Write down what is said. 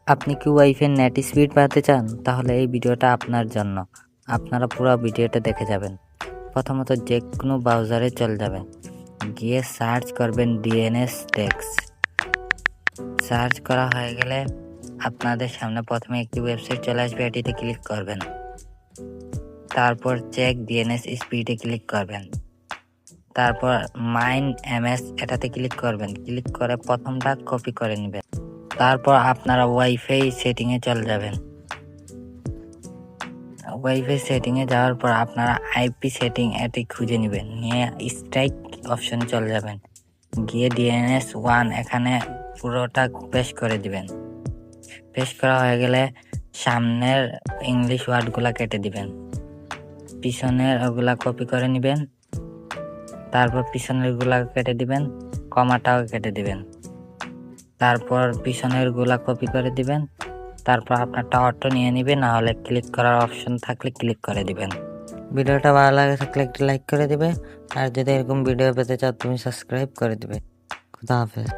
আপনি কি wifi net speed বাড়াতে চান? তাহলে এই ভিডিওটা আপনার জন্য। আপনারা পুরো ভিডিওটা দেখে যাবেন। প্রথমত যে কোনো ব্রাউজারে চলে যাবেন, গিয়ে সার্চ করবেন ডিএনএস টেক্সট। সার্চ করা হয়ে গেলে আপনাদের সামনে প্রথমে একটি ওয়েবসাইট চলে আসবে, এটিতে ক্লিক করবেন। তারপর চেক ডিএনএস স্পিডে ক্লিক করবেন। তারপর মাইন এমএস এটাতে ক্লিক করবেন। ক্লিক করে প্রথমটা কপি করে নেবেন। তারপর আপনারা ওয়াইফাই সেটিংয়ে চলে যাবেন। ওয়াইফাই সেটিংয়ে যাওয়ার পর আপনারা আইপি সেটিং এটি খুঁজে নেবেন, নিয়ে স্ট্রাইক অপশনে চলে যাবেন। গিয়ে ডিএনএস 1 এখানে পুরোটা পেস্ট করে দিবেন। পেস্ট করা হয়ে গেলে সামনের ইংলিশ ওয়ার্ডগুলা কেটে দিবেন, পিছনের ওগুলা কপি করে নেবেন। তারপর পিছনের গুলা কেটে দিবেন, কমাটাও কেটে দিবেন। তারপর পিছনের গুলা কপি করে দিবেন। তারপর আপনার টাওয়ারটা নিয়ে নিবেন, না হলে ক্লিক করার অপশন থাকলে ক্লিক করে দিবেন। ভিডিওটা ভালো লাগে থাকলে একটি লাইক করে দিবে, আর যদি এরকম ভিডিও পেতে চাও তুমি সাবস্ক্রাইব করে দিবে। খুদা হাফেজ।